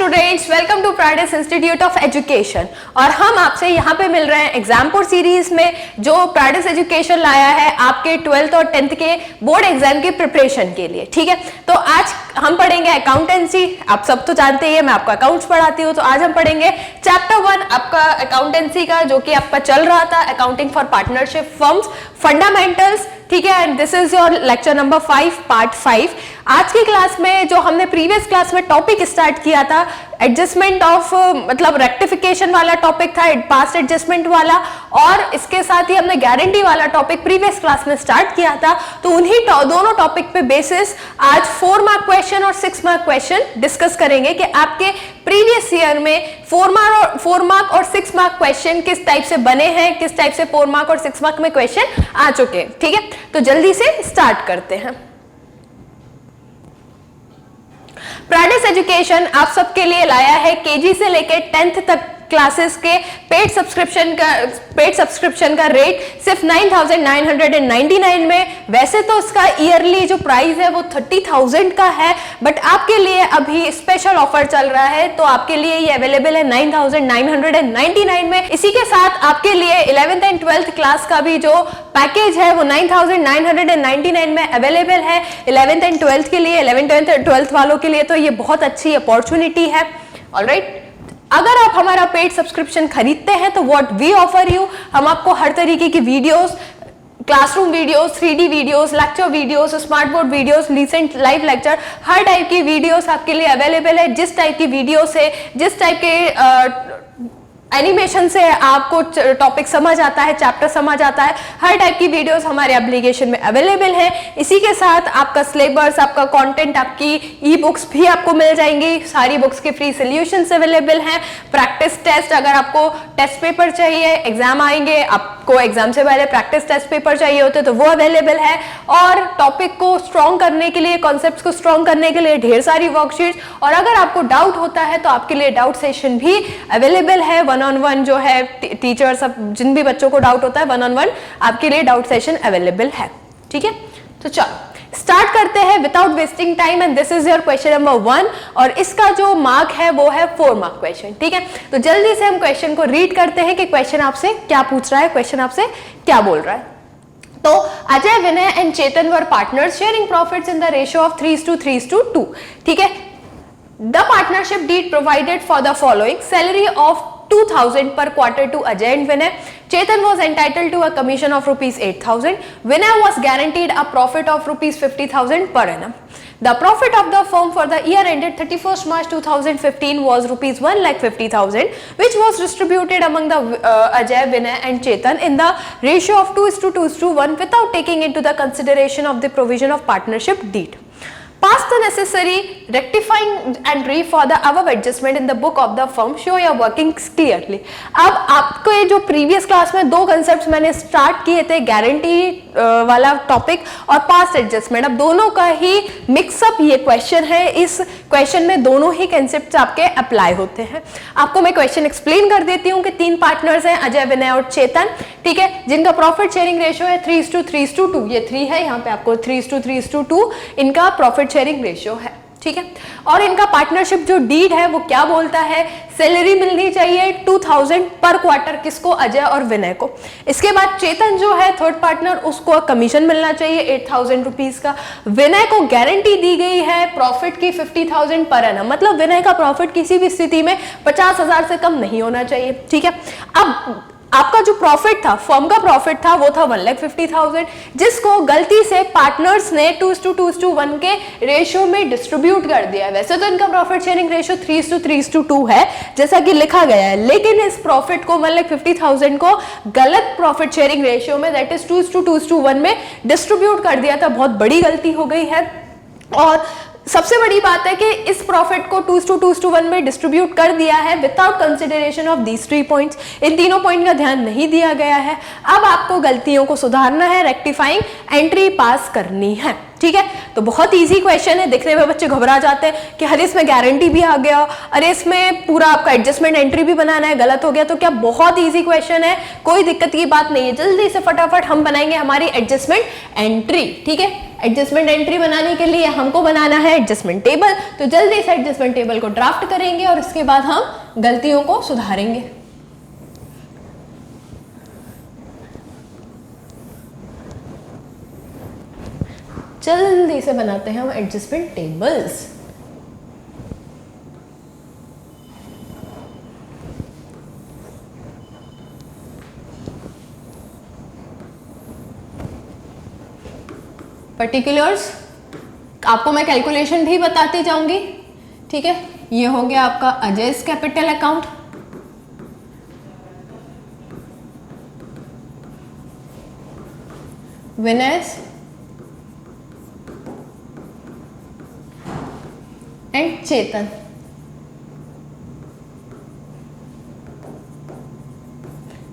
Students, welcome to Prides institute of education. और हम आपसे यहाँ पे मिल रहे हैं एग्जामपुर सीरीज में, जो प्राइडेस एजुकेशन लाया है आपके 12th और 10th के बोर्ड एग्जाम के प्रिपरेशन के लिए। ठीक है, तो आज हम पढ़ेंगे अकाउंटेंसी। आप सब तो जानते ही है, मैं आपको अकाउंट्स पढ़ाती हूँ। तो आज हम पढ़ेंगे चैप्टर 1 आपका अकाउंटेंसी का, जो कि आपका चल रहा था accounting for partnership firms fundamentals. ठीक है, and this is your lecture number 5 part 5। आज की क्लास में जो हमने प्रीवियस क्लास में टॉपिक स्टार्ट किया था, एडजस्टमेंट ऑफ मतलब रेक्टिफिकेशन वाला टॉपिक था, पास्ट एडजस्टमेंट वाला, और इसके साथ ही हमने गारंटी वाला टॉपिक प्रीवियस क्लास में स्टार्ट किया था। तो उन्हीं दोनों टॉपिक पे बेसिस आज 4 मार्क क्वेश्चन और 6 मार्क क्वेश्चन डिस्कस करेंगे कि आपके प्रीवियस ईयर में 4 मार्क और 6 मार्क क्वेश्चन किस टाइप से बने हैं, किस टाइप से 4 मार्क और 6 मार्क में क्वेश्चन आ चुके हैं। ठीक है, तो जल्दी से स्टार्ट करते हैं। प्राइडेस एजुकेशन आप सबके लिए लाया है केजी से लेकर 10th तक क्लासेस के पेड सब्सक्रिप्शन का रेट सिर्फ 9,999 में। वैसे तो इसका ईयरली जो प्राइस है वो 30,000 का है, बट आपके लिए अभी स्पेशल ऑफर चल रहा है, तो आपके लिए ये अवेलेबल है 9,999 में। इसी के साथ आपके लिए 11th एंड 12th क्लास का भी जो पैकेज है वो 9,999 में अवेलेबल है 11th एंड 12th के लिए। 11th एंड 12th वालों के लिए तो ये बहुत अच्छी अपॉर्चुनिटी है। ऑलराइट, अगर आप हमारा पेड सब्सक्रिप्शन खरीदते हैं तो व्हाट वी ऑफर यू, हम आपको हर तरीके की videos, classroom videos, 3D videos, lecture videos, smart board videos, recent live lecture, हर टाइप की वीडियोस आपके लिए अवेलेबल है। जिस टाइप की वीडियो से, जिस टाइप के एनिमेशन से आपको टॉपिक समझ आता है, चैप्टर समझ आता है, हर टाइप की वीडियोस हमारे एप्लीकेशन में अवेलेबल है। इसी के साथ आपका सिलेबस, आपका कंटेंट, आपकी ई बुक्स भी आपको मिल जाएंगी। सारी बुक्स के फ्री सॉल्यूशंस अवेलेबल हैं। प्रैक्टिस टेस्ट, अगर आपको टेस्ट पेपर चाहिए, एग्जाम आएंगे, आपको एग्जाम से पहले प्रैक्टिस टेस्ट पेपर चाहिए होते तो वो अवेलेबल है। और टॉपिक को स्ट्रॉन्ग करने के लिए, कॉन्सेप्ट्स को स्ट्रॉन्ग करने के लिए ढेर सारी वर्कशीट्स। और अगर आपको डाउट होता है तो आपके लिए डाउट सेशन भी अवेलेबल है। 1-on-1 जो है, टीचर सब जिन भी बच्चों को डाउट होता है 1-on-1 आपके लिए डाउट सेशन अवेलेबल है। ठीक है, तो चलो स्टार्ट करते हैं without wasting time. And this is your question number 1, और इसका जो मार्क है वो है 4 मार्क क्वेश्चन। ठीक है, तो जल्दी से हम क्वेश्चन को रीड करते हैं कि क्वेश्चन आपसे क्या पूछ रहा है, क्वेश्चन आपसे क्या बोल रहा है। तो Ajay, Vinay and Chetan were partners sharing profits in the ratio of 3:3:2। ठीक है, the partnership deed provided for the following: salary of 2,000 per quarter to Ajay and Vinay. Chetan was entitled to a commission of rupees 8,000. Vinay was guaranteed a profit of rupees 50,000 per annum. The profit of the firm for the year ended 31st March 2015 was rupees 1,50,000, which was distributed among the Ajay, Vinay and Chetan in the ratio of 2:2:1 without taking into the consideration of the provision of partnership deed. Pass the necessary rectifying entry for the above adjustment in the book of the firm. Show your workings clearly. अब आपको ये जो previous class में 2 concept मैंने start किए थे, guarantee वाला topic और पास्ट एडजस्टमेंट, अब दोनों का ही मिक्सअप ये क्वेश्चन है। इस क्वेश्चन में दोनों ही कंसेप्ट आपके अप्लाई होते हैं। आपको मैं क्वेश्चन एक्सप्लेन कर देती हूँ कि 3 पार्टनर्स हैं, अजय, विनय और चेतन। ठीक है, जिनका प्रॉफिट शेयरिंग रेशियो है 3:3:2। ये 3 है, यहाँ पे आपको 3:3:2 इनका प्रॉफिट शेयरिंग रेशियो है। ठीक है, और इनका पार्टनरशिप जो डीड है वो क्या बोलता है, सैलरी मिलनी चाहिए 2,000 पर क्वार्टर, किसको, अजय और विनय को। इसके बाद चेतन जो है थर्ड पार्टनर, उसको कमीशन मिलना चाहिए 8,000 रुपीज का। विनय को गारंटी दी गई है प्रॉफिट की 50,000 पर annum, मतलब विनय का प्रॉफिट किसी भी स्थिति में 50,000 से कम नहीं होना चाहिए। ठीक है, अब आपका जो प्रॉफिट था, फर्म का प्रॉफिट था, वो था 1,50,000, जिसको गलती से पार्टनर्स ने 2:2:1 के रेशियो में डिस्ट्रीब्यूट कर दिया है। वैसे तो इनका प्रॉफिट शेयरिंग रेशियो 3:3:2 है जैसा कि लिखा गया है, लेकिन इस प्रॉफिट को 1,50,000 को गलत प्रॉफिट शेयरिंग रेशियो में, दैट इज 2:2:1 में डिस्ट्रीब्यूट कर दिया था। बहुत बड़ी गलती हो गई है। और सबसे बड़ी बात है कि इस प्रॉफिट को 2:2:1 में डिस्ट्रीब्यूट कर दिया है without consideration of these 3 points. इन तीनों पॉइंट का ध्यान नहीं दिया गया है। अब आपको गलतियों को सुधारना है, रेक्टिफाइंग एंट्री पास करनी है। ठीक है, तो बहुत इजी क्वेश्चन है। दिखने में बच्चे घबरा जाते हैं कि अरे इसमें गारंटी भी आ गया, अरे इसमें पूरा आपका एडजस्टमेंट एंट्री भी बनाना है, गलत हो गया तो क्या। बहुत इजी क्वेश्चन है, कोई दिक्कत की बात नहीं है। जल्दी से फटाफट हम बनाएंगे हमारी एडजस्टमेंट एंट्री। ठीक है, एडजस्टमेंट एंट्री बनाने के लिए हमको बनाना है एडजस्टमेंट टेबल। तो जल्दी से एडजस्टमेंट टेबल को ड्राफ्ट करेंगे और इसके बाद हम गलतियों को सुधारेंगे। जल्दी से बनाते हैं हम एडजस्टमेंट टेबल्स। पर्टिकुलर्स आपको मैं कैलकुलेशन भी बताती जाऊंगी। ठीक है, ये हो गया आपका अजय's कैपिटल अकाउंट, विनय's एंड चेतन।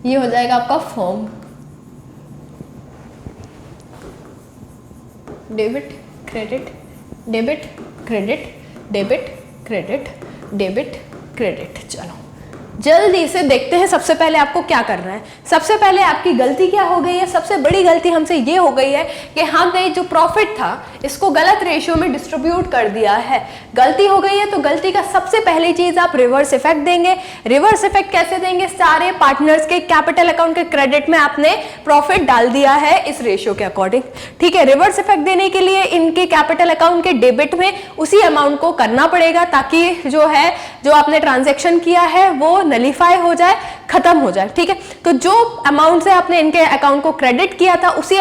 ये हो जाएगा आपका form. Debit credit, debit credit, debit credit, debit credit. चलो जल्दी से देखते हैं सबसे पहले आपको क्या करना है। सबसे पहले आपकी गलती क्या हो गई है? सबसे बड़ी गलती हमसे ये हो गई है कि हमने जो प्रॉफिट था इसको गलत रेशियो में डिस्ट्रीब्यूट कर दिया है। गलती हो गई है तो गलती का सबसे पहली चीज आप रिवर्स इफेक्ट देंगे। रिवर्स इफेक्ट कैसे देंगे? सारे पार्टनर्स के कैपिटल अकाउंट के क्रेडिट में आपने प्रॉफिट डाल दिया है इस रेशियो के अकॉर्डिंग। ठीक है, रिवर्स इफेक्ट देने के लिए इनके कैपिटल अकाउंट के डेबिट में उसी अमाउंट को करना पड़ेगा ताकि जो आपने ट्रांजेक्शन किया है वो नलीफाई हो जाए, खत्म हो जाए। ठीक है, तो जो अमाउंट से आपने इनके अकाउंट को क्रेडिट किया था उसी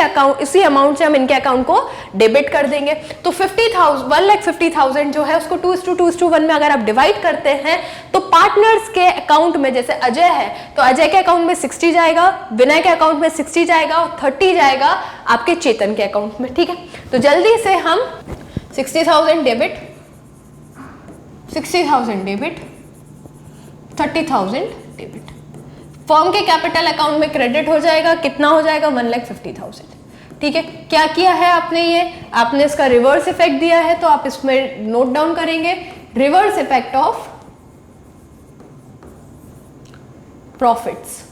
अमाउंट से हम इनके अकाउंट को डेबिट कर देंगे। तो 1,50,000 जो है उसको 2:1 में अगर आप डिवाइड करते हैं तो पार्टनर्स के अकाउंट में, जैसे अजय है तो अजय के अकाउंट में 60 जाएगा, विनय के अकाउंट में 60 जाएगा और 30 जाएगा आपके चेतन के अकाउंट में। ठीक है, तो जल्दी से हम 60,000 डेबिट, 60,000 डेबिट, 30,000 डेबिट। फर्म के कैपिटल अकाउंट में क्रेडिट हो जाएगा, कितना हो जाएगा? 1,50,000। ठीक है, क्या किया है आपने? आपने इसका रिवर्स इफेक्ट दिया है तो आप इसमें नोट डाउन करेंगे, रिवर्स इफेक्ट ऑफ प्रॉफिट्स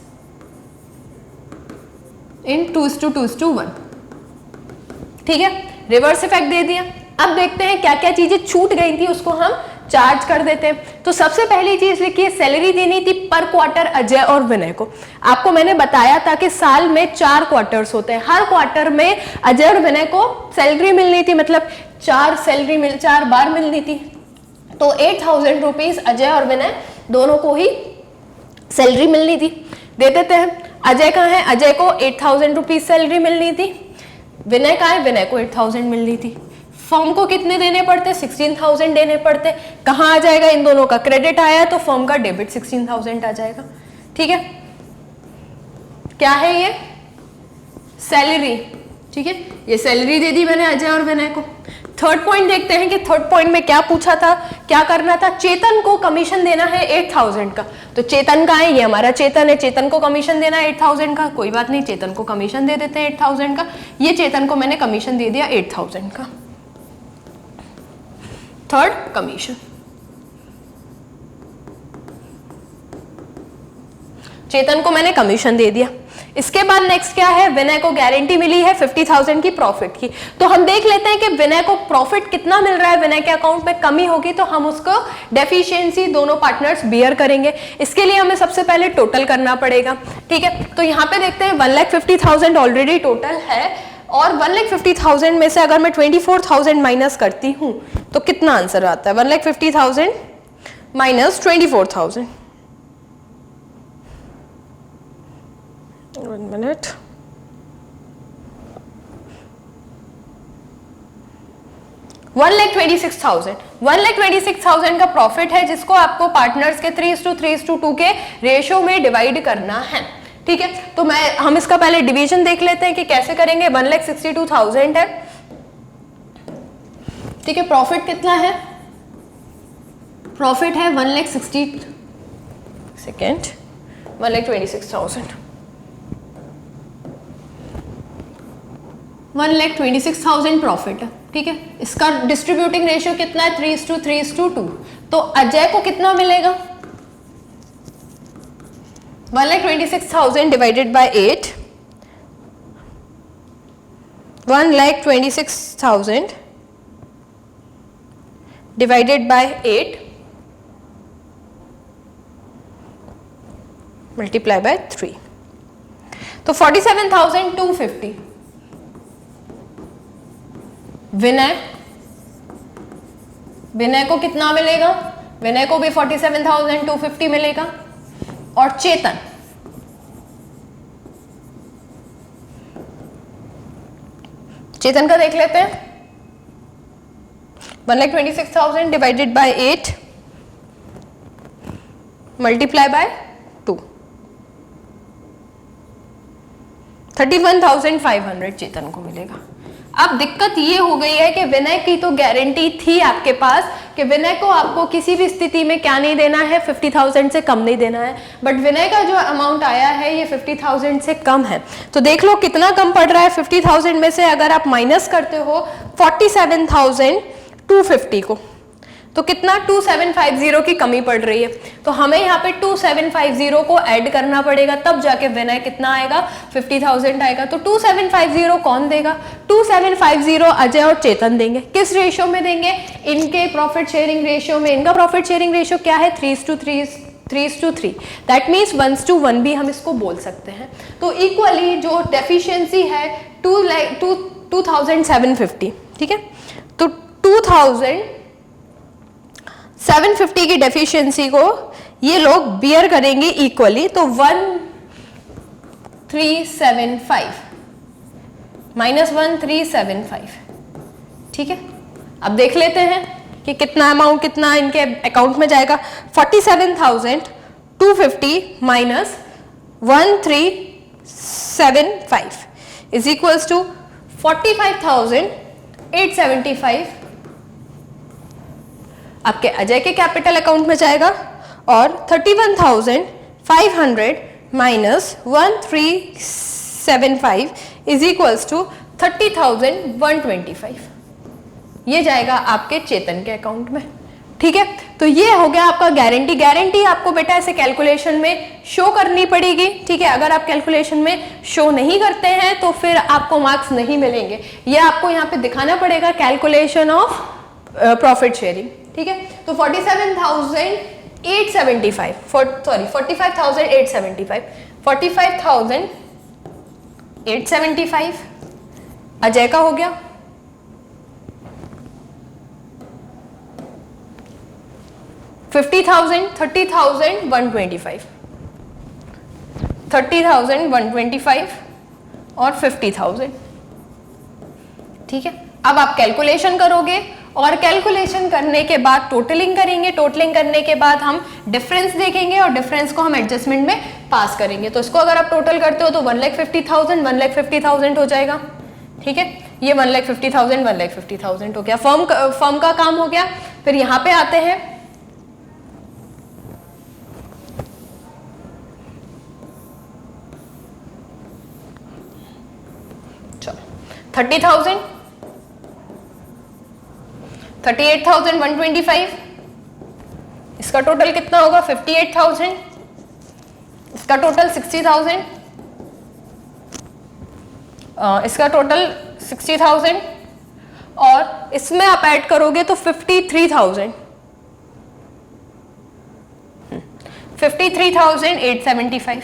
इन 2:1। ठीक है, रिवर्स इफेक्ट दे दिया। अब देखते हैं क्या क्या चीजें छूट गई थी उसको हम चार्ज कर देते हैं। तो सबसे पहली चीज लिखिए, सैलरी देनी थी पर क्वार्टर अजय और विनय को। आपको मैंने बताया था कि साल में 4 क्वार्टर्स होते हैं, हर क्वार्टर में अजय और विनय को सैलरी मिलनी थी, मतलब 4 बार मिलनी थी। तो 8,000 रुपीज अजय और विनय दोनों को ही सैलरी मिलनी थी। दे देते हैं। अजय का है, अजय को 8,000 रुपीज सैलरी मिलनी थी। विनय का है, विनय को 8,000 मिलनी थी। फर्म को कितने देने पड़ते? 16,000 देने पड़ते। कहाँ आ जाएगा? इन दोनों का क्रेडिट आया तो फर्म का डेबिट 16,000 आ जाएगा। ठीक है, क्या है ये? सैलरी। ठीक है, ये सैलरी दे दी मैंने अजय और विनय को। थर्ड पॉइंट देखते हैं कि थर्ड पॉइंट में क्या पूछा था, क्या करना था। चेतन को कमीशन देना है 8,000 का। तो चेतन का है, ये हमारा चेतन है, चेतन को कमीशन देना है 8,000 का। कोई बात नहीं, चेतन को कमीशन दे देते हैं 8,000 का। ये चेतन को मैंने कमीशन दे दिया 8,000 का। थर्ड कमीशन, चेतन को मैंने कमीशन दे दिया। इसके बाद नेक्स्ट क्या है? विनय को गारंटी मिली है 50,000 की प्रॉफिट की। तो हम देख लेते हैं कि विनय को प्रॉफिट कितना मिल रहा है। विनय के अकाउंट में कमी होगी तो हम उसको डेफिशिएंसी दोनों पार्टनर्स बियर करेंगे। इसके लिए हमें सबसे पहले टोटल करना पड़ेगा। ठीक है, तो यहाँ पे देखते हैं 1,50,000 ऑलरेडी टोटल है और 1,50,000 में से अगर मैं 24,000 माइनस करती हूं तो कितना आंसर आता है? 1,50,000 माइनस 24,000। 1 मिनट। $1,26,000 का प्रॉफिट है जिसको आपको पार्टनर्स के 3:3:2 के रेशियो में डिवाइड करना है। ठीक है, तो हम इसका पहले डिवीजन देख लेते हैं कि कैसे करेंगे। 1,62,000 है। ठीक है, प्रॉफिट कितना है? प्रॉफिट है 1,26,000। 1,26,000 प्रॉफिट है। ठीक है, इसका डिस्ट्रीब्यूटिंग रेशियो कितना है 3:3:2। तो अजय को कितना मिलेगा 1,26,000 divided by 8, 1,26,000 divided by 8 multiply by 3, तो 47,250। विनय को कितना मिलेगा, विनय को भी 47,250 मिलेगा। और चेतन का देख लेते हैं, 1,26,000 डिवाइडेड बाय 8 मल्टीप्लाई बाय 2, 31,500 चेतन को मिलेगा। अब दिक्कत ये हो गई है कि विनय की तो गारंटी थी आपके पास कि विनय को आपको किसी भी स्थिति में क्या नहीं देना है, 50,000 से कम नहीं देना है, बट विनय का जो अमाउंट आया है ये 50,000 से कम है। तो देख लो कितना कम पड़ रहा है, 50,000 में से अगर आप माइनस करते हो 47,250 को, तो कितना 2750 की कमी पड़ रही है। तो हमें यहाँ पे 2750 को ऐड करना पड़ेगा, तब जाके विनय कितना आएगा 50,000 आएगा। तो 2750 कौन देगा, 2750 अजय और चेतन देंगे। किस रेशियो में देंगे, इनके प्रॉफिट शेयरिंग रेशियो में। इनका प्रॉफिट शेयरिंग रेशियो क्या है 3:3, दैट मीन्स 1:1 भी हम इसको बोल सकते हैं। तो इक्वली जो डेफिशिएंसी है 2,750, ठीक है, तो 2,750 की डेफिशिएंसी को ये लोग बियर करेंगे इक्वली, तो 1,375 माइनस 1,375, ठीक है। अब देख लेते हैं कि कितना अमाउंट कितना इनके अकाउंट में जाएगा, 47,250 माइनस 1,375 इज इक्वल्स टू 45,875 आपके अजय के कैपिटल अकाउंट में जाएगा, और 31,500 माइनस 1,375 इज इक्वल्स टू 30,125, ये जाएगा आपके चेतन के अकाउंट में, ठीक है। तो ये हो गया आपका गारंटी आपको बेटा ऐसे कैलकुलेशन में शो करनी पड़ेगी, ठीक है। अगर आप कैलकुलेशन में शो नहीं करते हैं तो फिर आपको मार्क्स नहीं मिलेंगे। ये आपको यहाँ पे दिखाना पड़ेगा कैलकुलेशन ऑफ प्रॉफिट शेयरिंग, ठीक है। तो 45,875 अजय का हो गया, 50,000 30,125 और 50,000, ठीक है। अब आप कैलकुलेशन करोगे और कैलकुलेशन करने के बाद टोटलिंग करेंगे, टोटलिंग करने के बाद हम डिफरेंस देखेंगे और डिफरेंस को हम एडजस्टमेंट में पास करेंगे। तो इसको अगर आप टोटल करते हो तो 1,50,000 हो जाएगा, ठीक है। ये 1,50,000 हो गया, फर्म का काम हो गया। फिर यहां पे आते हैं, चलो 30,000, 38,125, इसका टोटल कितना होगा 58,000, इसका टोटल 60,000, इसका टोटल 60,000, और इसमें आप ऐड करोगे तो 53,000, 53,875।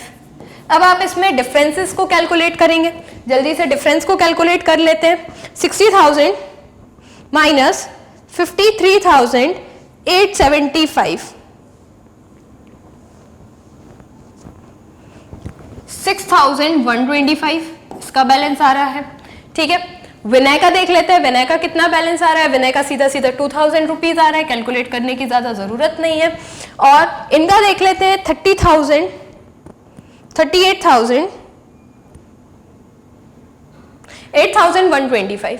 अब आप इसमें डिफरेंसेस को कैलकुलेट करेंगे, जल्दी से डिफरेंस को कैलकुलेट कर लेते हैं। 60,000 माइनस 53,875, 6,125 इसका बैलेंस आ रहा है, ठीक है। विनय का देख लेते हैं, विनय का कितना बैलेंस आ रहा है। विनय का सीधा सीधा 2,000 रुपीज आ रहा है, कैलकुलेट करने की ज्यादा जरूरत नहीं है। और इनका देख लेते हैं 38,000, 8,125।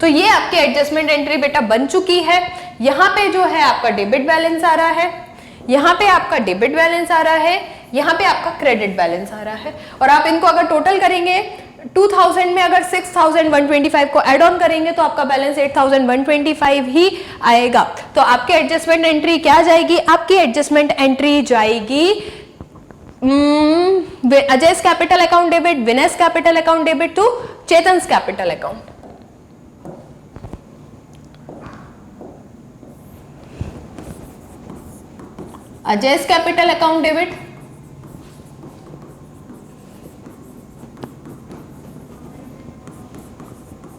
तो ये आपकी एडजस्टमेंट एंट्री बेटा बन चुकी है। यहां पे जो है आपका डेबिट बैलेंस आ रहा है, यहां पे आपका डेबिट बैलेंस आ रहा है, यहां पे आपका क्रेडिट बैलेंस आ रहा है। और आप इनको अगर टोटल करेंगे 2000 में अगर 6125 को ऐड ऑन करेंगे तो आपका बैलेंस 8125 ही आएगा। तो आपकी एडजस्टमेंट एंट्री क्या जाएगी? आपकी एडजस्टमेंट एंट्री जाएगी Ajay's capital account debit, Vinay's capital account debit to Chetan's capital account. Ajay's capital account debit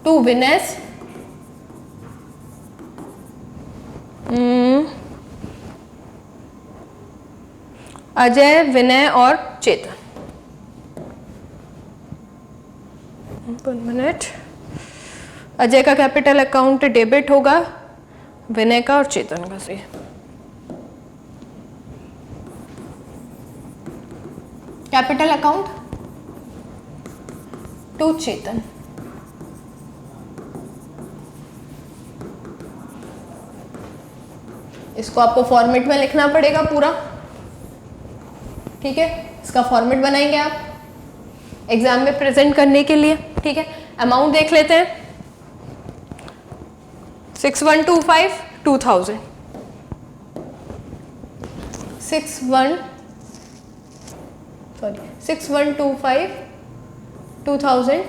to Vinay's Ajay, Vinay और चेतन। 1 मिनट। अजय का कैपिटल अकाउंट डेबिट होगा, विनय का और चेतन का से। कैपिटल अकाउंट टू चेतन। इसको आपको फॉर्मेट में लिखना पड़ेगा पूरा, ठीक है। इसका फॉर्मेट बनाएंगे आप एग्जाम में प्रेजेंट करने के लिए, ठीक है। अमाउंट देख लेते हैं। 6125 2000, 6125 2000,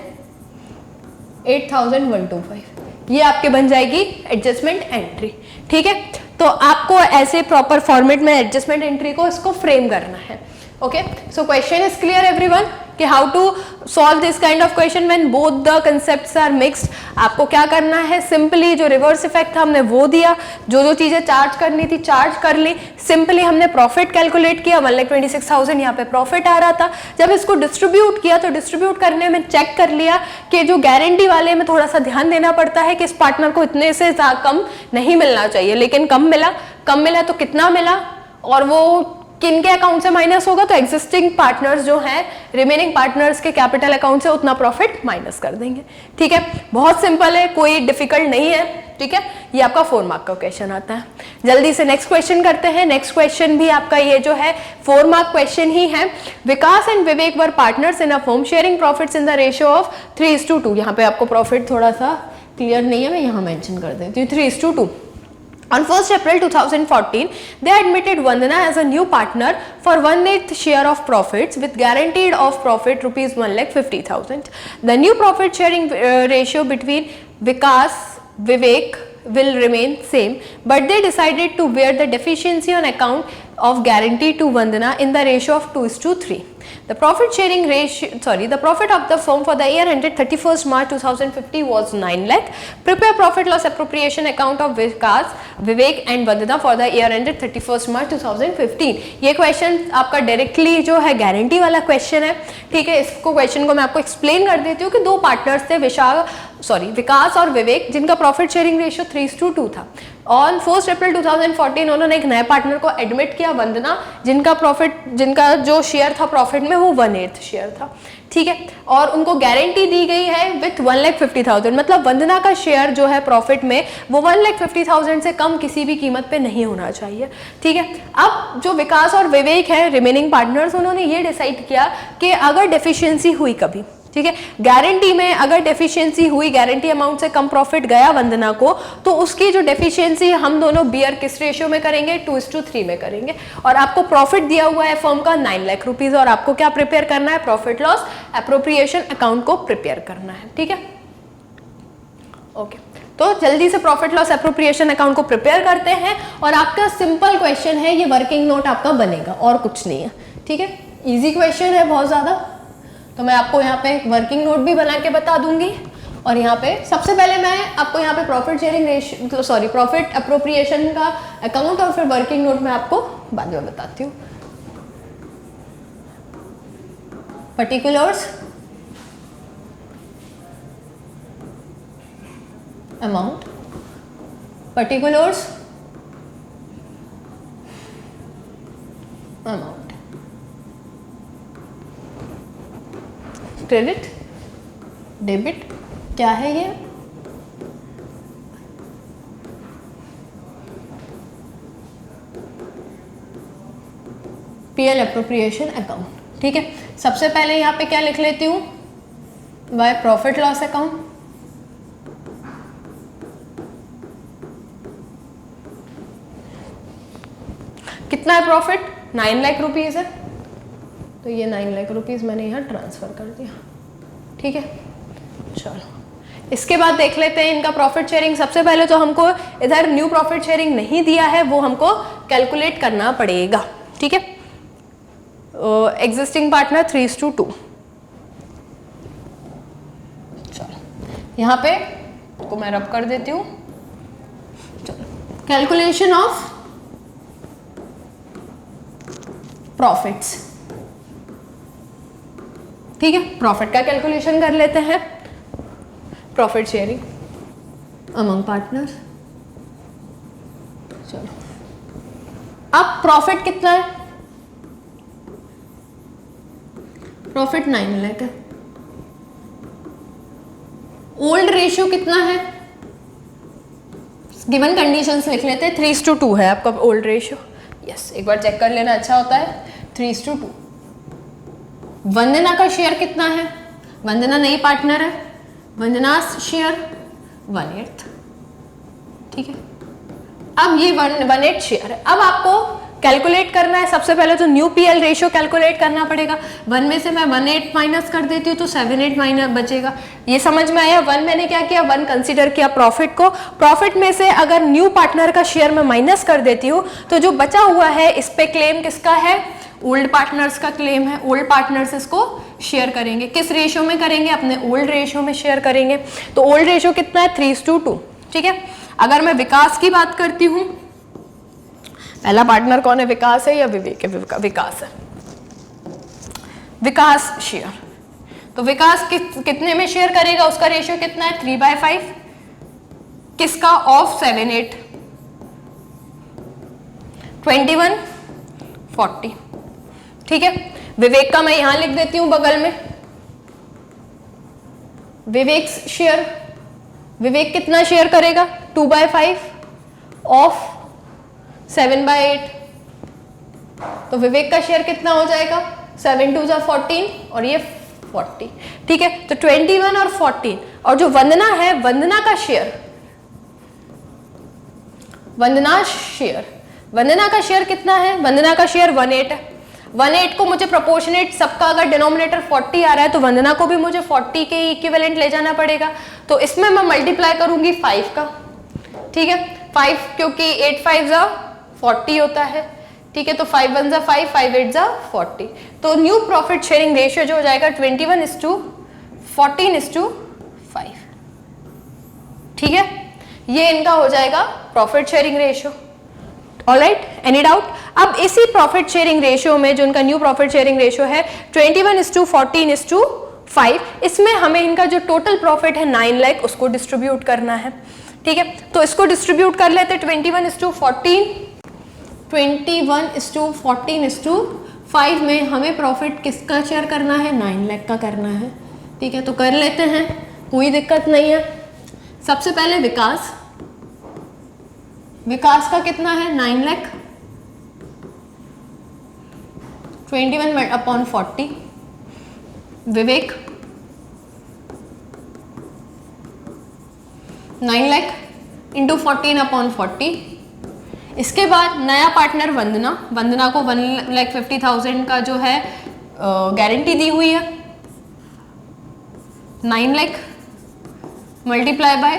8125, ये आपके बन जाएगी एडजस्टमेंट एंट्री, ठीक है। तो आपको ऐसे प्रॉपर फॉर्मेट में एडजस्टमेंट एंट्री को इसको फ्रेम करना है। Okay, so question is clear everyone कि how to solve this kind of question when both the concepts are mixed. आपको क्या करना है, सिंपली जो रिवर्स इफेक्ट था हमने वो दिया, जो जो चीजें चार्ज करनी थी चार्ज कर ली, सिंपली हमने प्रॉफिट कैलकुलेट किया, 1,26,000 यहाँ पे प्रॉफिट आ रहा था। जब इसको डिस्ट्रीब्यूट किया तो डिस्ट्रीब्यूट करने में चेक कर लिया कि जो गारंटी वाले में थोड़ा सा ध्यान देना पड़ता है कि इस पार्टनर को इतने से कम नहीं मिलना चाहिए, लेकिन कम मिला तो कितना मिला और वो किन के अकाउंट से माइनस होगा, तो एग्जिस्टिंग पार्टनर्स जो हैं, रिमेनिंग पार्टनर्स के कैपिटल अकाउंट से उतना प्रॉफिट माइनस कर देंगे, ठीक है। बहुत सिंपल है, कोई डिफिकल्ट नहीं है, ठीक है। ये आपका 4 मार्क का क्वेश्चन आता है। जल्दी से नेक्स्ट क्वेश्चन करते हैं। नेक्स्ट क्वेश्चन भी आपका ये जो है 4 मार्क क्वेश्चन ही है। Vikas and Vivek were partners in a firm sharing profits in the ratio of 3:2। यहाँ पे आपको प्रॉफिट थोड़ा सा क्लियर नहीं है, मैं यहाँ मेंशन कर देती हूँ, 3:2। On 1st April 2014, they admitted Vandana as a new partner for 1/8 share of profits with guaranteed of profit rupees 1,50,000. The new profit sharing ratio between Vikas, Vivek will remain same, but they decided to bear the deficiency on account of guarantee to Vandana in the ratio of 2:3. The profit sharing ratio, the profit of the firm for the year ended 31st March 2050 was 9 lakh. Prepare profit loss appropriation account of Vikas, Vivek and Vandana for the year ended 31st March 2015. ये question आपका directly जो है guarantee वाला question है, ठीक है। इसको question को मैं आपको एक्सप्लेन कर देती हूँ कि दो पार्टनर्स थे, विकास और विवेक, जिनका प्रॉफिट शेयरिंग रेशियो 3:2 था। ऑन 1st अप्रैल 2014 उन्होंने एक नए पार्टनर को एडमिट किया, वंदना, जिनका जो शेयर था प्रॉफिट में वो 1/8 शेयर था, ठीक है। और उनको गारंटी दी गई है विथ 1,50,000, मतलब वंदना का शेयर जो है प्रॉफिट में वो 1,50,000 से कम किसी भी कीमत पे नहीं होना चाहिए, ठीक है। अब जो विकास और विवेक है रिमेनिंग पार्टनर्स, उन्होंने ये डिसाइड किया कि अगर डेफिशिएंसी हुई कभी, ठीक है, गारंटी में अगर डेफिशिएंसी हुई, गारंटी अमाउंट से कम प्रॉफिट गया वंदना को, तो उसकी जो डेफिशिएंसी हम दोनों बियर किस रेशियो में करेंगे, 2:3 में करेंगे। और आपको प्रॉफिट दिया हुआ है फर्म का 9 लाख रुपीज, और आपको क्या प्रिपेयर करना है, प्रॉफिट लॉस एप्रोप्रिएशन अकाउंट को प्रिपेयर करना है, ठीक है। ओके, तो जल्दी से प्रॉफिट लॉस एप्रोप्रिएशन अकाउंट को प्रिपेयर करते हैं, और आपका सिंपल क्वेश्चन है, ये वर्किंग नोट आपका बनेगा और कुछ नहीं है, ठीक है। इजी क्वेश्चन है बहुत ज्यादा, तो मैं आपको यहाँ पे वर्किंग नोट भी बना के बता दूंगी। और यहाँ पे सबसे पहले मैं आपको यहाँ पे profit sharing ratio profit appropriation का अकाउंट और फिर वर्किंग नोट में आपको बाद में बताती हूँ। Particulars, amount, particulars, amount, credit, debit, क्या है ये, पीएल एप्रोप्रिएशन अकाउंट, ठीक है। सबसे पहले यहाँ पे क्या लिख लेती हूँ, बाय प्रॉफिट लॉस अकाउंट। कितना है प्रॉफिट? 9 लाख रुपीज है, तो ये 9 लाख रुपीज मैंने यहाँ ट्रांसफर कर दिया। ठीक है, चलो इसके बाद देख लेते हैं इनका प्रॉफिट शेयरिंग। सबसे पहले तो हमको इधर न्यू प्रॉफिट शेयरिंग नहीं दिया है, वो हमको कैलकुलेट करना पड़ेगा। ठीक है, एग्जिस्टिंग पार्टनर 3:2। चलो यहाँ पे को मैं रब कर देती हूँ। चलो, कैलकुलेशन ऑफ प्रॉफिट्स। ठीक है, प्रॉफिट का कैलकुलेशन कर लेते हैं। Profit sharing among partners. चलो, अब प्रॉफिट कितना है? प्रॉफिट 9 लाख है। ओल्ड रेशियो कितना है? गिवन कंडीशंस लिख लेते हैं। 3:2 है आपका ओल्ड रेशियो। यस, एक बार चेक कर लेना, अच्छा होता है। 3:2। वंदना का शेयर कितना है? वंदना नई पार्टनर है, वंदना शेयर 1/8। ठीक है, अब ये 1/8 शेयर है। अब आपको कैलकुलेट करना है। सबसे पहले तो न्यू पीएल रेशियो कैलकुलेट करना पड़ेगा। 1 में से मैं 1/8 माइनस कर देती हूँ तो 7/8 माइनस बचेगा। ये समझ में आया? 1 मैंने क्या किया? 1 कंसीडर किया प्रॉफिट को। प्रॉफिट में से अगर न्यू पार्टनर का शेयर मैं माइनस कर देती हूँ तो जो बचा हुआ है इस पे क्लेम किसका है? ओल्ड पार्टनर्स का क्लेम है। ओल्ड पार्टनर्स इसको शेयर करेंगे। किस रेशियो में करेंगे? अपने ओल्ड रेशियो में शेयर करेंगे। तो ओल्ड रेशियो कितना है? 3:2। ठीक है, अगर मैं विकास की बात करती हूँ, पहला पार्टनर कौन है? विकास है या विवेक है? विकास है। विकास शेयर, तो विकास कितने में शेयर करेगा? उसका रेशियो कितना है? 3/5। किसका? ऑफ 7/8। 21/40। ठीक है, विवेक का मैं यहां लिख देती हूं बगल में। विवेक शेयर, विवेक कितना शेयर करेगा? 2/5 ऑफ 7/8। तो विवेक का शेयर कितना हो जाएगा? 7×2 = 14 और ये 40। ठीक है, तो 21 और 14। और जो वंदना है, वंदना का शेयर, वंदना का शेयर कितना है? वंदना का शेयर 1/8 है। 1/8 को मुझे प्रोपोर्शनेट, सबका अगर डिनोमिनेटर 40 आ रहा है तो वंदना को भी मुझे 40 के इक्विवेलेंट ले जाना पड़ेगा। तो इसमें मैं मल्टीप्लाई करूंगी 5 का। ठीक है, 5 क्योंकि 8×5 = 40 होता है। ठीक है, तो 5×1 = 5, 5×8 = 40। तो न्यू प्रॉफिट शेयरिंग रेशियो जो हो जाएगा 21:14:5। ठीक है, ये इनका हो जाएगा profit sharing ratio. Alright, any doubt? अब इसी प्रॉफिट शेयरिंग रेशियो में जो इनका न्यू प्रॉफिट शेयरिंग रेशियो है 21:14:5, इसमें हमें इनका जो टोटल प्रॉफिट है 9 लाख उसको डिस्ट्रीब्यूट करना है। ठीक है, तो इसको डिस्ट्रीब्यूट कर लेते हैं। 21:14:5 में हमें प्रॉफिट किसका शेयर करना है? 9 लाख का करना है। ठीक है, तो कर लेते हैं, कोई दिक्कत नहीं है। सबसे पहले विकास का कितना है? 9 लाख। 21/40। विवेक 9 लाख इंटू 14/40। इसके बाद नया पार्टनर वंदना को 1,50,000 का जो है गारंटी दी हुई है। 9 लाख मल्टीप्लाई बाय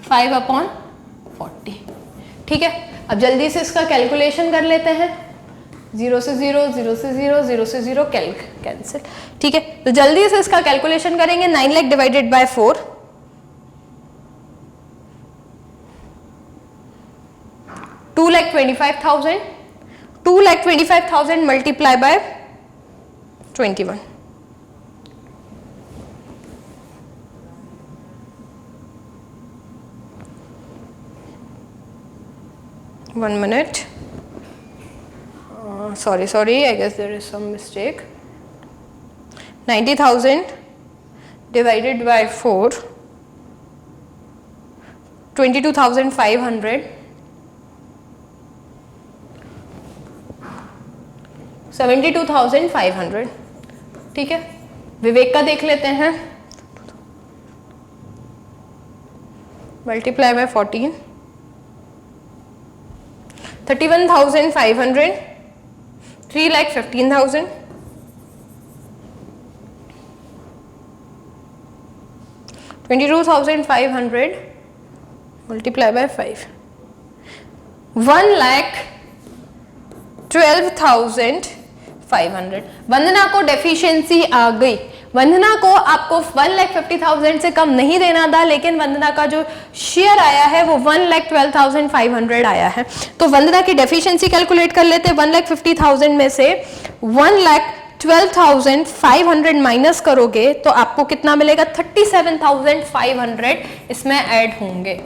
5/40। ठीक है, अब जल्दी से इसका कैलकुलेशन कर लेते हैं। 0 से 0, 0 से 0, 0 से 0 कैंसिल। ठीक है, तो जल्दी से इसका कैलकुलेशन करेंगे। 9 lakh divided by 4, 2,25,000। 2,25,000 multiply by 21। One minute. Sorry, I guess there is some mistake. 90,000 divided by 4, 22,500, 72,500। ठीक है, विवेक का देख लेते हैं। Multiply by 14, 31,500, 3,15,000, 22,500 multiply by 5, 1,12,500। वंदना को डेफिशिएंसी आ गई। वंदना को आपको 1,50,000 से कम नहीं देना था, लेकिन वंदना का जो शेयर आया है वो 1,12,500 आया है। तो वंदना की डेफिशिएंसी कैलकुलेट कर लेते हैं। 1,50,000 में से 1,12,500 माइनस करोगे तो आपको कितना मिलेगा? 37,500 इसमें ऐड होंगे।